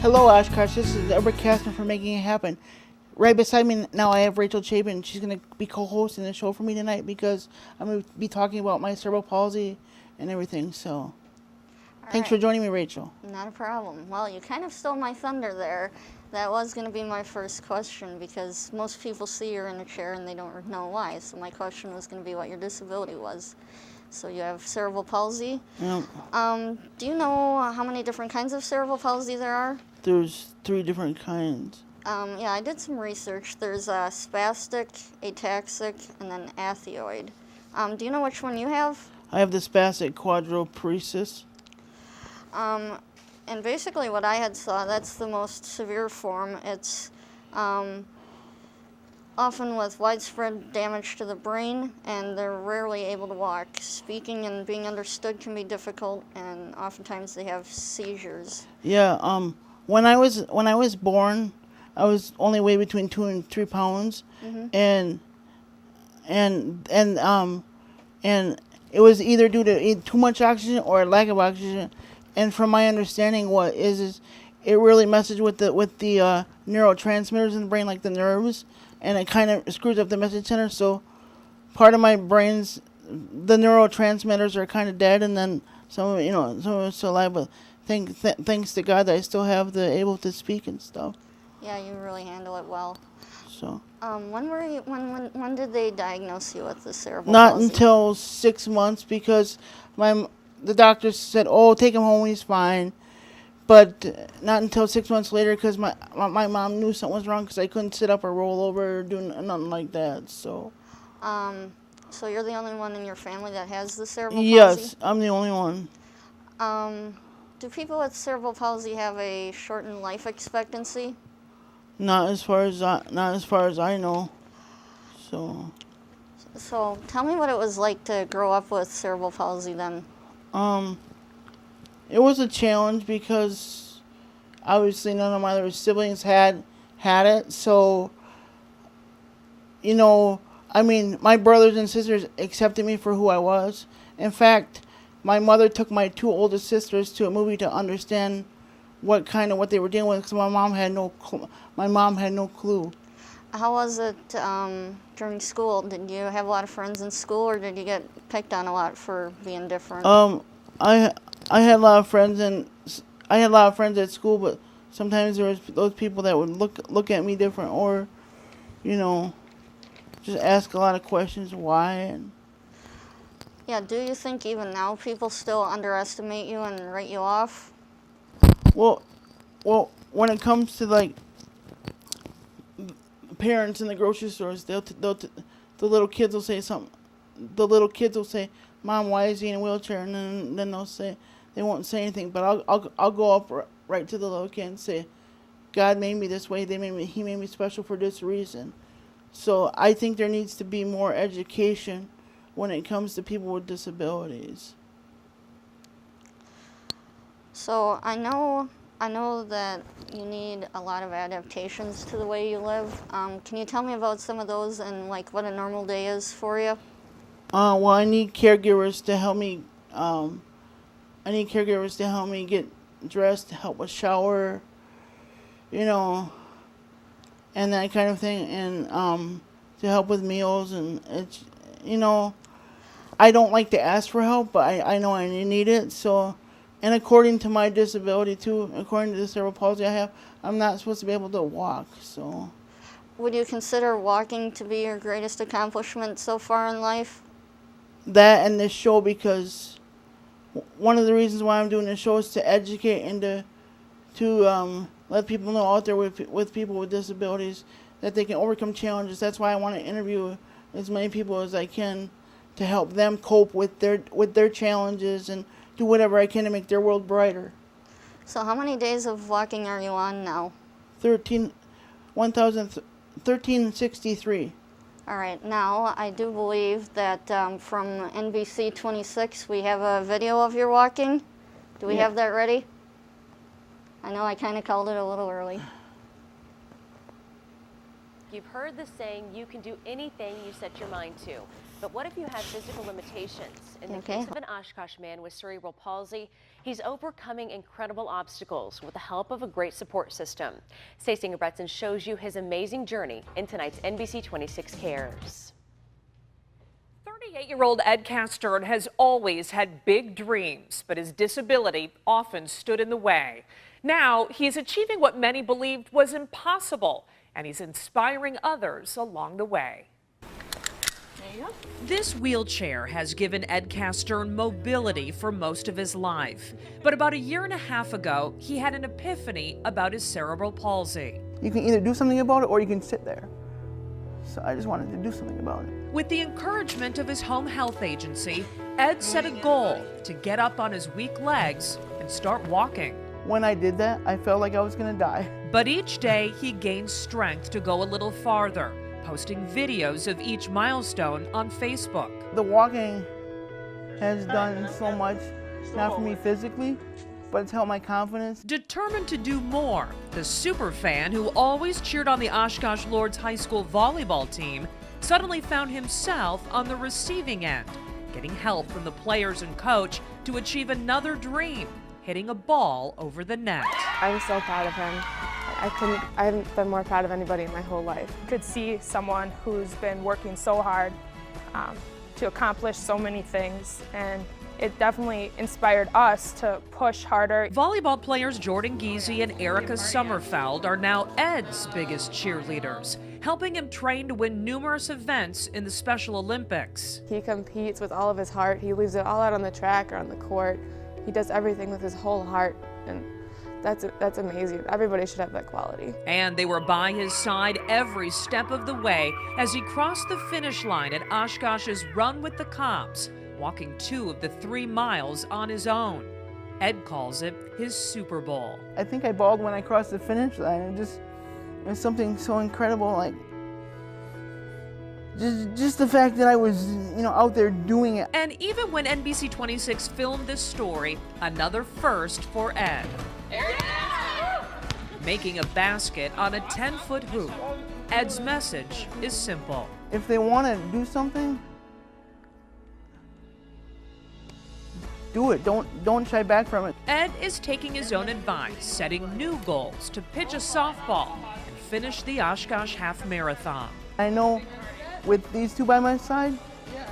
Hello, Oshkosh. This is Edward Kastern for Making It Happen. Right beside me now, I have Rachel Chapin. She's going to be co-hosting the show for me tonight because I'm going to be talking about my cerebral palsy and everything. So, thanks for joining me, Rachel. Not a problem. Well, you kind of stole my thunder there. That was going to be my first question because most people see you're in a chair and they don't know why. So my question was going to be what your disability was. So you have cerebral palsy. Yep. Do you know how many different kinds of cerebral palsy there are? There's 3 different kinds. Yeah, I did some research. There's spastic, ataxic, and then athioid. Do you know which one you have? I have the spastic quadriparesis. And basically what I had saw, that's the most severe form. It's often with widespread damage to the brain, and they're rarely able to walk. Speaking and being understood can be difficult, and oftentimes they have seizures. Yeah. When I was born, I was only weighed between 2 and 3 pounds, and it was either due to too much oxygen or a lack of oxygen. And from my understanding, what is it really messes with the neurotransmitters in the brain, like the nerves, and it kind of screws up the message center. So part of my brain's the neurotransmitters are kind of dead, and then some of it's still alive. But thanks to God that I still have the able to speak and stuff. Yeah, you really handle it well. So. When did they diagnose you with the cerebral Not palsy? until 6 months because the doctor said, "Oh, take him home, he's fine." But not until 6 months later because my mom knew something was wrong because I couldn't sit up or roll over or do nothing like that. So. So you're the only one in your family that has the cerebral palsy? Yes, I'm the only one. Do people with cerebral palsy have a shortened life expectancy? Not as far as I know. So tell me what it was like to grow up with cerebral palsy then. It was a challenge because obviously none of my other siblings had it. So, my brothers and sisters accepted me for who I was. In fact, my mother took my 2 oldest sisters to a movie to understand what they were dealing with because my mom had no clue. How was it during school? Did you have a lot of friends in school, or did you get picked on a lot for being different? I had a lot of friends at school, but sometimes there was those people that would look at me different, or, just ask a lot of questions why. And yeah, do you think even now people still underestimate you and write you off? Well, when it comes to like parents in the grocery stores, the little kids will say something. The little kids will say, "Mom, why is he in a wheelchair?" And then they won't say anything. But I'll go up right to the little kid and say, "God made me this way. He made me special for this reason." So I think there needs to be more education when it comes to people with disabilities. So I know that you need a lot of adaptations to the way you live. Can you tell me about some of those and like what a normal day is for you? Well, I need caregivers to help me. Get dressed, to help with shower, and that kind of thing, and to help with meals, and it's, I don't like to ask for help, but I know I need it. So, and according to my disability too, according to the cerebral palsy I have, I'm not supposed to be able to walk. So. Would you consider walking to be your greatest accomplishment so far in life? That and this show, because one of the reasons why I'm doing this show is to educate and to let people know out there with people with disabilities that they can overcome challenges. That's why I want to interview as many people as I can to help them cope with their challenges and do whatever I can to make their world brighter. So how many days of walking are you on now? 1363. All right, now I do believe that from NBC 26 we have a video of your walking. Do we have that ready? I know I kind of called it a little early. You've heard the saying, you can do anything you set your mind to. But what if you have physical limitations? In the case of an Oshkosh man with cerebral palsy, he's overcoming incredible obstacles with the help of a great support system. Stacey Ingebretson shows you his amazing journey in tonight's NBC 26 Cares. 38-year-old Ed Kastern has always had big dreams, but his disability often stood in the way. Now he's achieving what many believed was impossible, and he's inspiring others along the way. This wheelchair has given Ed Kastern mobility for most of his life. But about a year and a half ago, he had an epiphany about his cerebral palsy. You can either do something about it or you can sit there. So I just wanted to do something about it. With the encouragement of his home health agency, Ed set a goal to get up on his weak legs and start walking. When I did that, I felt like I was gonna die. But each day he gained strength to go a little farther, posting videos of each milestone on Facebook. The walking has done so much, not for me physically, but it's helped my confidence. Determined to do more, the superfan who always cheered on the Oshkosh Lords High School volleyball team suddenly found himself on the receiving end, getting help from the players and coach to achieve another dream, hitting a ball over the net. I'm so proud of him. I haven't been more proud of anybody in my whole life. Could see someone who's been working so hard to accomplish so many things, and it definitely inspired us to push harder. Volleyball players Jordan Giese and Erica Sommerfeld are now Ed's biggest cheerleaders, helping him train to win numerous events in the Special Olympics. He competes with all of his heart. He leaves it all out on the track or on the court. He does everything with his whole heart, and that's amazing. Everybody should have that quality. And they were by his side every step of the way as he crossed the finish line at Oshkosh's Run with the Cops, walking 2 of the 3 miles on his own. Ed calls it his Super Bowl. I think I bawled when I crossed the finish line. It was something so incredible, like just the fact that I was, out there doing it. And even when NBC 26 filmed this story, another first for Ed. Making a basket on a 10-foot hoop. Ed's message is simple. If they want to do something, do it. Don't shy back from it. Ed is taking his own advice, setting new goals to pitch a softball and finish the Oshkosh Half Marathon. I know with these 2 by my side,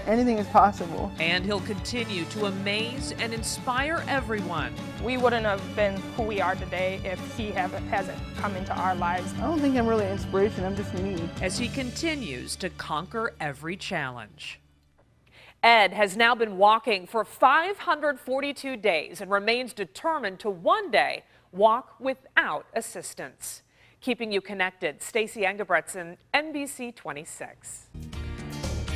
anything is possible. And he'll continue to amaze and inspire everyone. We wouldn't have been who we are today if he hasn't come into our lives. I don't think I'm really inspiration, I'm just me. As he continues to conquer every challenge. Ed has now been walking for 542 days and remains determined to one day walk without assistance. Keeping you connected, Stacey Ingebretson, NBC 26.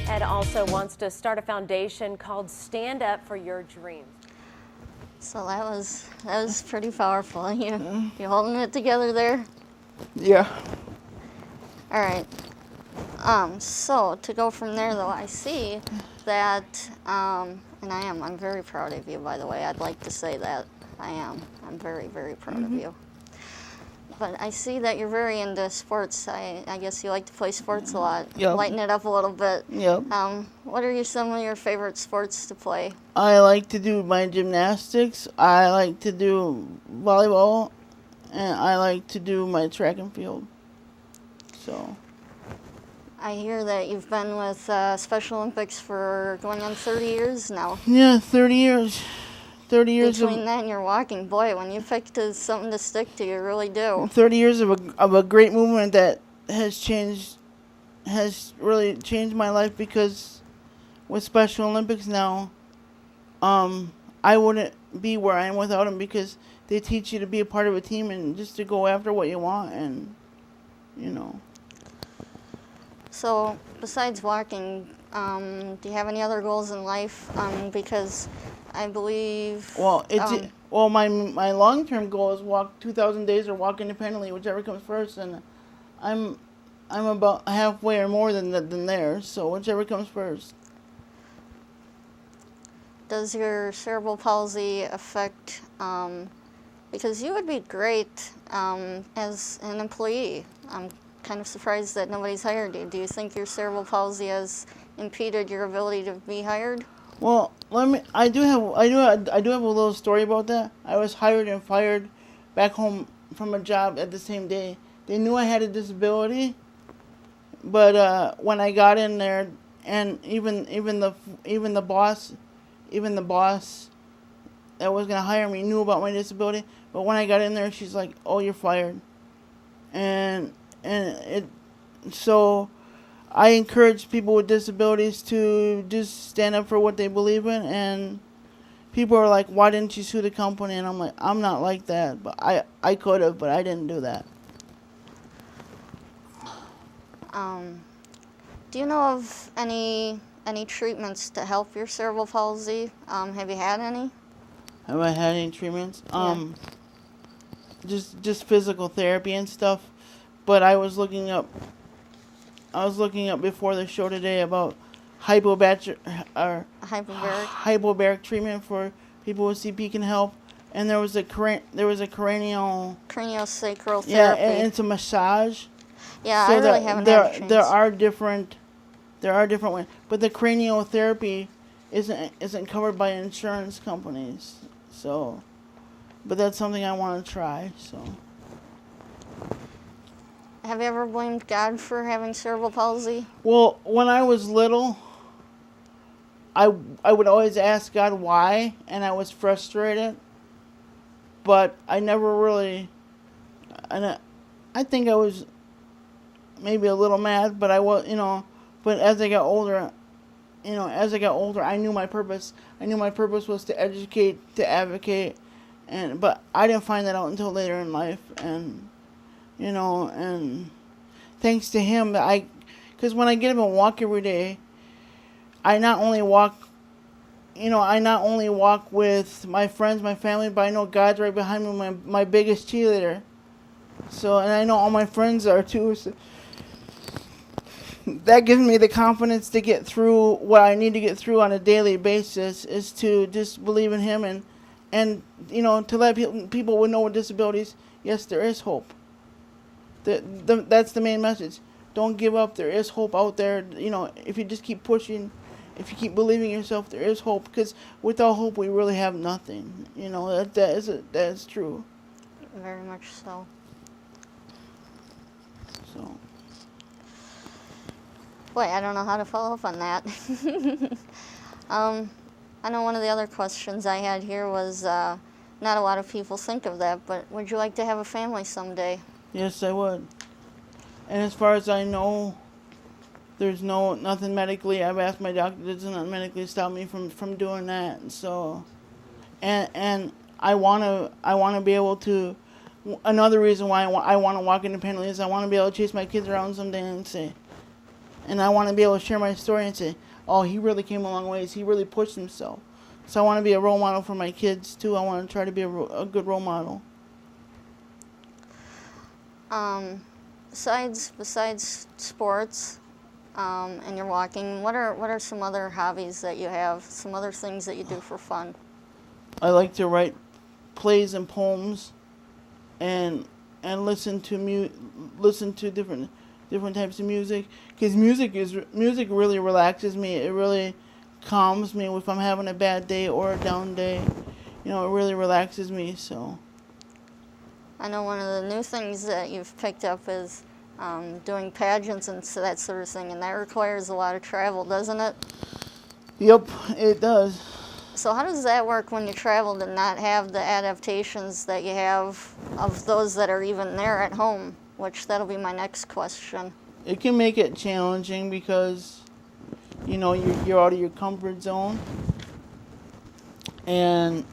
Ed also wants to start a foundation called Stand Up for Your Dreams. So that was pretty powerful. You holding it together there? Yeah. All right. So to go from there, though, I see that, and I'm very proud of you, by the way. I'd like to say that I am. I'm very, very proud of you. But I see that you're very into sports. I guess you like to play sports a lot. Yep. Lighten it up a little bit. Yep. What are some of your favorite sports to play? I like to do my gymnastics. I like to do volleyball, and I like to do my track and field. So. I hear that you've been with Special Olympics for going on 30 years now. Yeah, 30 years. 30 years Between that and your walking, boy, when you pick something to stick to, you really do. 30 years of a great movement that has really changed my life, because with Special Olympics now, I wouldn't be where I am without them, because they teach you to be a part of a team and just to go after what you want, and So besides walking, do you have any other goals in life? Because I believe. Well, my long-term goal is walk 2,000 days or walk independently, whichever comes first, and I'm about halfway or more than there, so whichever comes first. Does your cerebral palsy affect? Because you would be great as an employee. I'm kind of surprised that nobody's hired you. Do you think your cerebral palsy has impeded your ability to be hired? Well, I do have a little story about that. I was hired and fired back home from a job at the same day. They knew I had a disability, but when I got in there, and even the boss that was gonna hire me knew about my disability. But when I got in there, she's like, "Oh, you're fired," and it so. I encourage people with disabilities to just stand up for what they believe in, and people are like, "Why didn't you sue the company?" And I'm like, "I'm not like that, but I could have, but I didn't do that." Do you know of any treatments to help your cerebral palsy? Have you had any? Have I had any treatments? Yeah. Just physical therapy and stuff. But I was looking up before the show today about hypobaric treatment for people with CP can help, and there was a craniosacral Craniosacral yeah, therapy. and it's a massage. Yeah, So I really haven't had a chance. there are different ways, but the craniotherapy isn't covered by insurance companies. So, but that's something I want to try. So. Have you ever blamed God for having cerebral palsy? Well, when I was little, I would always ask God why, and I was frustrated. But I never really, and I think I was maybe a little mad, but I was, but as I got older, I knew my purpose. I knew my purpose was to educate, to advocate, but I didn't find that out until later in life, and thanks to him, because when I get up and walk every day, I not only walk with my friends, my family, but I know God's right behind me, my biggest cheerleader. So, and I know all my friends are too. So that gives me the confidence to get through what I need to get through on a daily basis, is to just believe in him and to let people with no disabilities, yes, there is hope. That's the main message. Don't give up. There is hope out there. If you just keep pushing, if you keep believing in yourself, there is hope. Because without hope, we really have nothing. That is true. Very much so. So. Boy, I don't know how to follow up on that. I know one of the other questions I had here was, not a lot of people think of that, but would you like to have a family someday? Yes, I would. And as far as I know, there's nothing medically. I've asked my doctor, does not medically stop me from doing that. And so, and I wanna be able to. Another reason why I want to walk independently is I want to be able to chase my kids around someday and I want to be able to share my story and say, oh, he really came a long ways. He really pushed himself. So I want to be a role model for my kids too. I want to try to be a good role model. Besides sports and your walking, what are some other hobbies that you have? Some other things that you do for fun? I like to write plays and poems, and listen to different types of music, because music really relaxes me. It really calms me if I'm having a bad day or a down day. It really relaxes me. So. I know one of the new things that you've picked up is doing pageants and that sort of thing, and that requires a lot of travel, doesn't it? Yep, it does. So how does that work when you travel to not have the adaptations that you have of those that are even there at home? Which that'll be my next question. It can make it challenging because, you're out of your comfort zone, and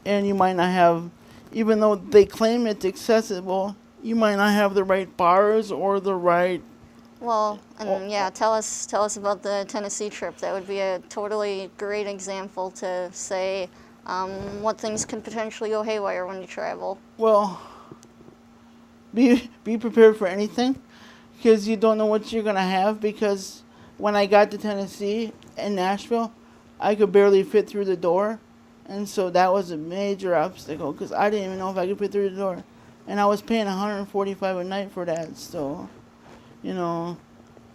you might not have. Even though they claim it's accessible, you might not have the right bars or the right. Well, and yeah, tell us about the Tennessee trip. That would be a totally great example to say what things can potentially go haywire when you travel. Well, be prepared for anything, because you don't know what you're gonna have. Because when I got to Tennessee and Nashville, I could barely fit through the door. And so that was a major obstacle, because I didn't even know if I could fit through the door. And I was paying $145 a night for that. So,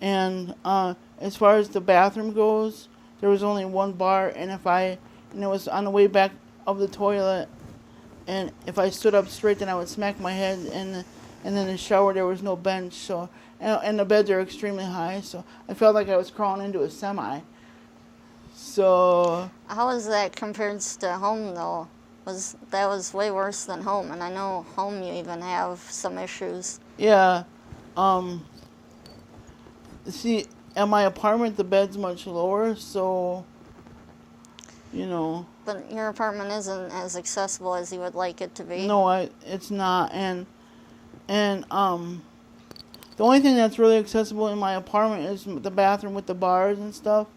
And as far as the bathroom goes, there was only one bar, and it was on the way back of the toilet, and if I stood up straight, then I would smack my head, and then in the shower there was no bench, so and the beds are extremely high, so I felt like I was crawling into a semi. So How is that compared to home though? That was way worse than home, and I know home you even have some issues. yeah, see, at my apartment the bed's much lower, so But your apartment isn't as accessible as you would like it to be. no, it's not, and the only thing that's really accessible in my apartment is the bathroom with the bars and stuff.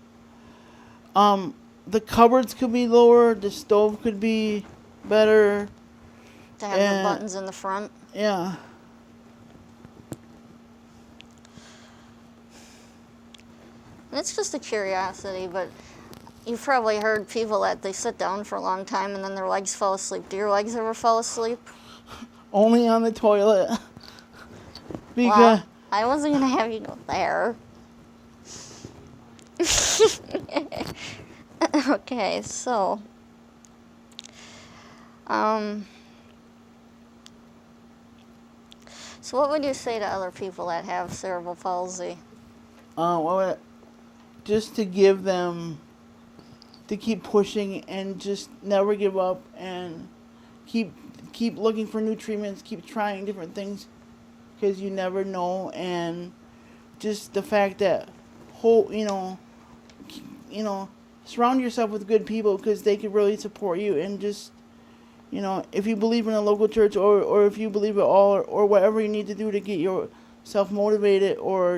The cupboards could be lower, the stove could be better. To have the buttons in the front. Yeah. It's just a curiosity, but you've probably heard people that they sit down for a long time and then their legs fall asleep. Do your legs ever fall asleep? Only on the toilet. Because Well, I wasn't going to have you go there. Okay, so what would you say to other people that have cerebral palsy? just to give them to keep pushing and just never give up and keep looking for new treatments, keep trying different things because you never know, and just the fact that surround yourself with good people because they could really support you, and just if you believe in a local church or if you believe at all or whatever you need to do to get yourself motivated or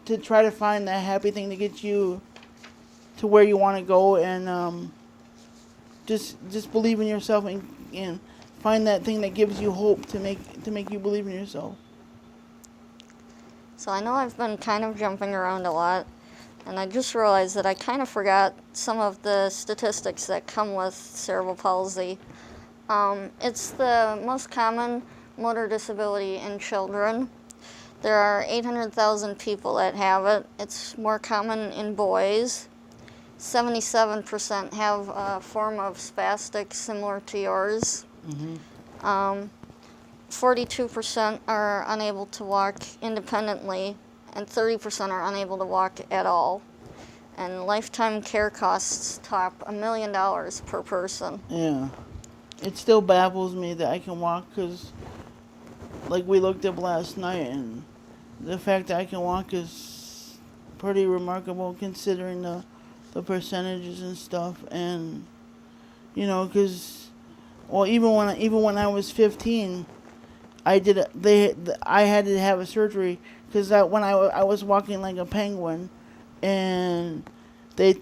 to try to find that happy thing to get you to where you want to go, and just believe in yourself and find that thing that gives you hope to make you believe in yourself. So I know I've been kind of jumping around a lot, and I just realized that I kind of forgot some of the statistics that come with cerebral palsy. It's the most common motor disability in children. There are 800,000 people that have it. It's more common in boys. 77% have a form of spastic similar to yours. 42% are unable to walk independently, and 30% are unable to walk at all. And lifetime care costs top $1 million per person. Yeah. It still baffles me that I can walk because, like we looked up last night, and the fact that I can walk is pretty remarkable considering the percentages and stuff. And, because, well, even when I was 15, I had to have a surgery because when I was walking like a penguin, and they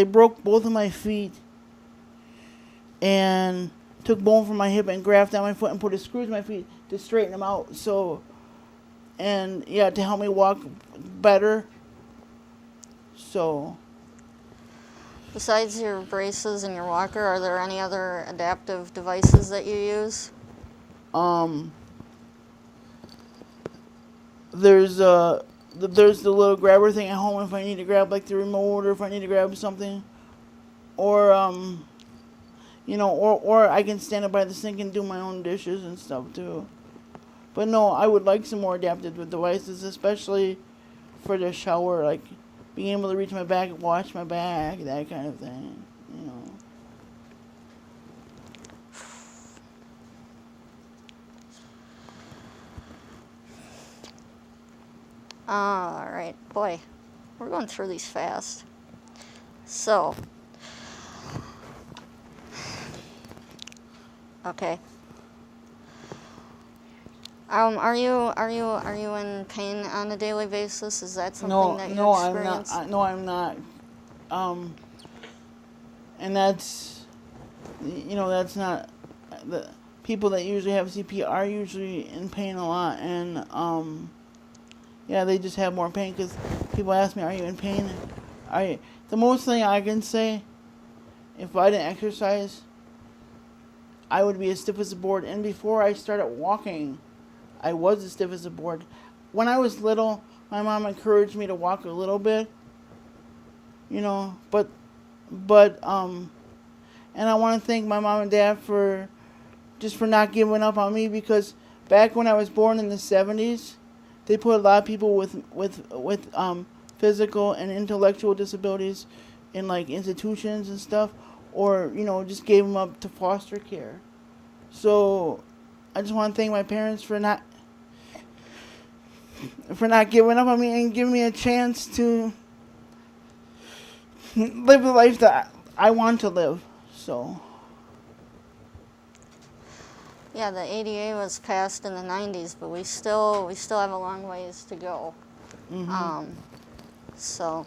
broke both of my feet and took bone from my hip and grafted down my foot and put a screw in my feet to straighten them out. So, and yeah, to help me walk better. So. Besides your braces and your walker, are there any other adaptive devices that you use? There's the little grabber thing at home if I need to grab like the remote or if I need to grab something, or or I can stand up by the sink and do my own dishes and stuff too. But no, I would like some more adaptive devices, especially for the shower, like being able to reach my back, wash my back, that kind of thing. All right, boy, we're going through these fast. So, okay. Are you in pain on a daily basis? Is that something that you experience? I'm not. And that's not the people that usually have CP are usually in pain a lot, and yeah, they just have more pain because people ask me, "Are you in pain?" The most thing I can say, if I didn't exercise, I would be as stiff as a board. And before I started walking, I was as stiff as a board. When I was little, my mom encouraged me to walk a little bit, you know, but and I want to thank my mom and dad for not giving up on me, because back when I was born in the 70s, they put a lot of people with physical and intellectual disabilities in like institutions and stuff, or you know, just gave them up to foster care. So I just want to thank my parents for not giving up on me and giving me a chance to live the life that I want to live. So Yeah, the ADA was passed in the 90s, but we still have a long ways to go. So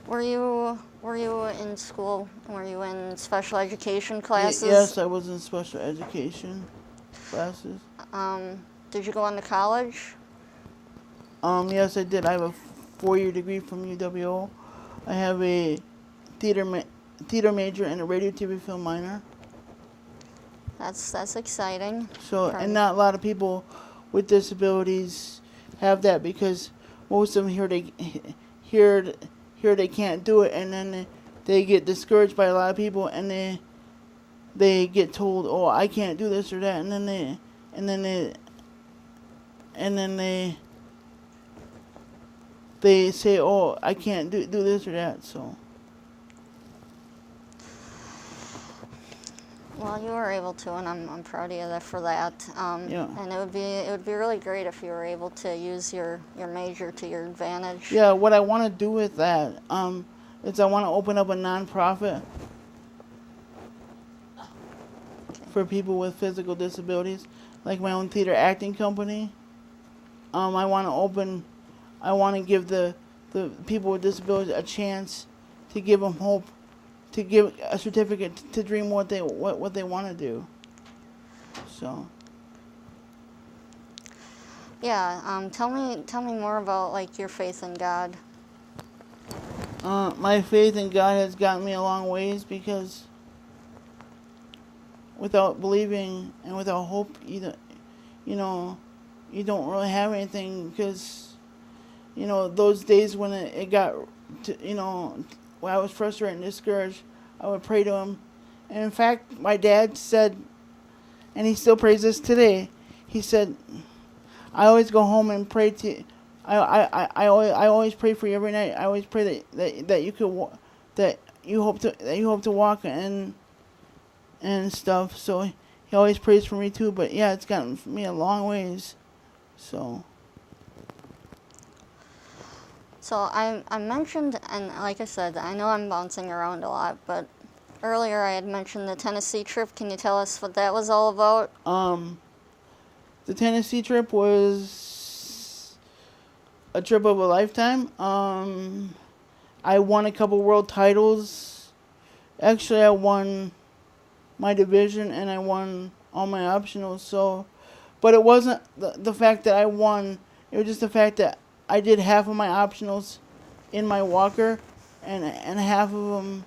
were you in school? Were you in special education classes? Yes, I was in special education classes. Did you go on to college? Yes, I did. I have a 4-year degree from UWO. I have a theater major and a radio, TV, film minor. That's exciting. So, and not a lot of people with disabilities have that, because most of them here they can't do it, and then they get discouraged by a lot of people, and they get told, oh, I can't do this or that, and then they say, oh, I can't do this or that. So Well, you were able to, and I'm proud of you for that. Yeah. And it would be really great if you were able to use your major to your advantage. yeah, what I want to do with that is I want to open up a nonprofit for people with physical disabilities, like my own theater acting company. I want to give the people with disabilities a chance, to give them hope, to give a certificate to dream what they want to do. So. Yeah. Tell me more about like your faith in God. My faith in God has gotten me a long ways, because without believing and without hope, you don't really have anything, because, those days when it got, when I was frustrated and discouraged, I would pray to him. And in fact, my dad said, and he still prays this today, he said, I always go home and pray to, I always pray for you every night. I always pray that you could, that you hope to walk and stuff. So he always prays for me too. But yeah, it's gotten me a long ways. So I mentioned, and like I said, I know I'm bouncing around a lot, but earlier I had mentioned the Tennessee trip. Can you tell us what that was all about? The Tennessee trip was a trip of a lifetime. I won a couple world titles. Actually, I won my division and I won all my optionals. So, but it wasn't the fact that I won. It was just the fact that I did half of my optionals in my walker and half of them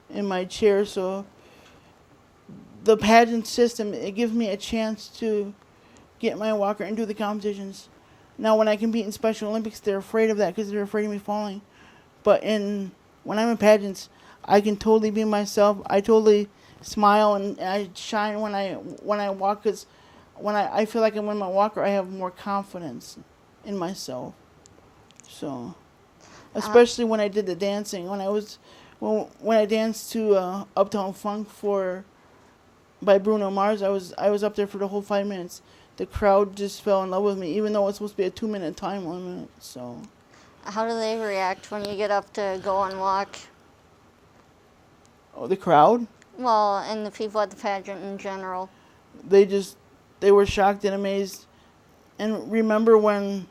in my chair. So the pageant system, it gives me a chance to get my walker and do the competitions. Now, when I compete in Special Olympics, they're afraid of that because they're afraid of me falling. But when I'm in pageants, I can totally be myself. I totally smile and I shine when I walk, because when I feel like I'm in my walker, I have more confidence in myself. So, especially when I did the dancing, when I danced to Uptown Funk by Bruno Mars, I was up there for the whole 5 minutes. The crowd just fell in love with me, even though it's supposed to be a 2-minute time limit. So, how do they react when you get up to go and walk? Oh, the crowd? Well, and the people at the pageant in general. They were shocked and amazed. And remember when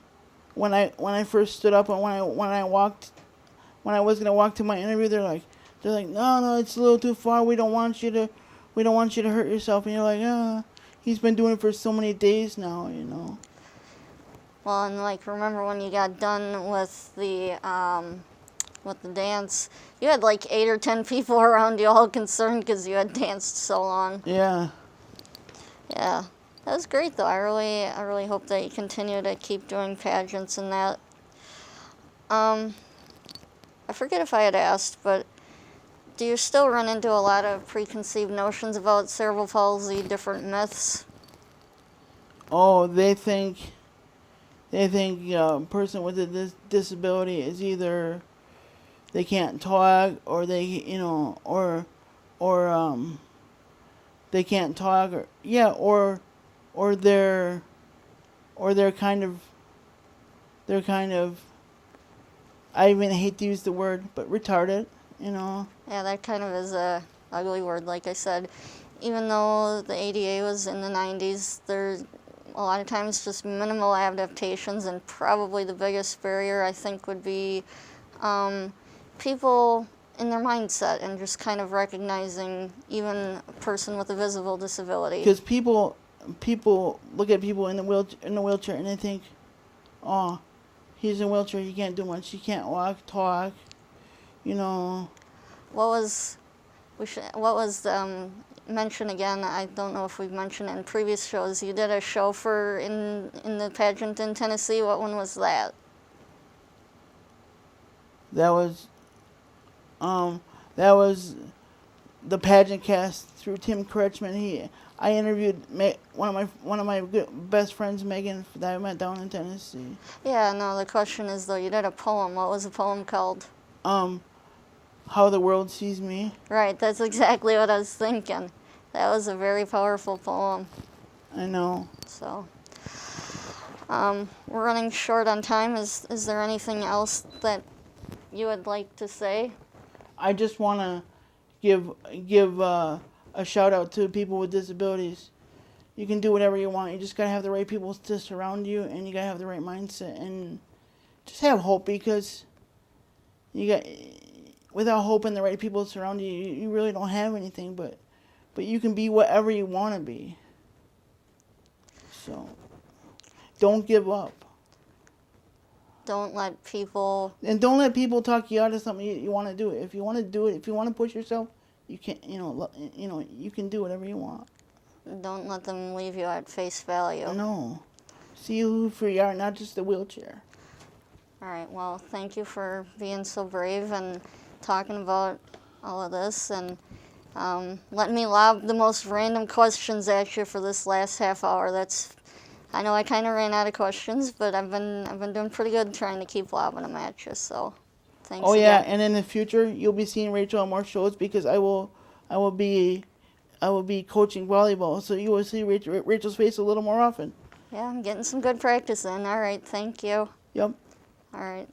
I first stood up and when I was gonna walk to my interview, they're like, no, it's a little too far. We don't want you to hurt yourself. And you're like, he's been doing it for so many days now, Well, and like, remember when you got done with the dance, you had like 8 or 10 people around you all concerned because you had danced so long. Yeah. Yeah. That was great, though. I really hope that you continue to keep doing pageants and that. I forget if I had asked, but do you still run into a lot of preconceived notions about cerebral palsy, different myths? Oh, they think a person with a disability is either they can't talk, or they, or they can't talk, or they're kind of, I even hate to use the word, but retarded, Yeah, that kind of is a ugly word, like I said. Even though the ADA was in the 90s, there's a lot of times just minimal adaptations, and probably the biggest barrier, I think, would be people in their mindset and just kind of recognizing even a person with a visible disability. because people look at people in the wheelchair and they think, oh, he's in a wheelchair, he can't do much, he can't walk, talk, What was mentioned again? I don't know if we've mentioned it in previous shows. You did a show in the pageant in Tennessee. What one was that? That was the pageant cast through Tim Kretschmann. I interviewed one of my best friends, Megan, that I met down in Tennessee. Yeah, no, the question is, though, you did a poem. What was the poem called? How the World Sees Me. Right, that's exactly what I was thinking. That was a very powerful poem. I know. So, we're running short on time. Is there anything else that you would like to say? I just want to give a shout out to people with disabilities. You can do whatever you want. You just gotta have the right people to surround you, and you gotta have the right mindset, and just have hope, because without hope and the right people to surround you, you really don't have anything. But you can be whatever you want to be. So don't give up. Don't let people... And don't let people talk you out of something you want to do. If you want to do it, if you want to push yourself, you can. You can do whatever you want. Don't let them leave you at face value. No, see you for you are, not just a wheelchair. All right. Well, thank you for being so brave and talking about all of this, and letting me lob the most random questions at you for this last half hour. I know I kind of ran out of questions, but I've been doing pretty good trying to keep lobbing them at you. So, thanks. Oh yeah, again. and in the future you'll be seeing Rachel on more shows, because I will be coaching volleyball, so you will see Rachel's face a little more often. Yeah, I'm getting some good practice in. All right. Thank you. Yep. All right.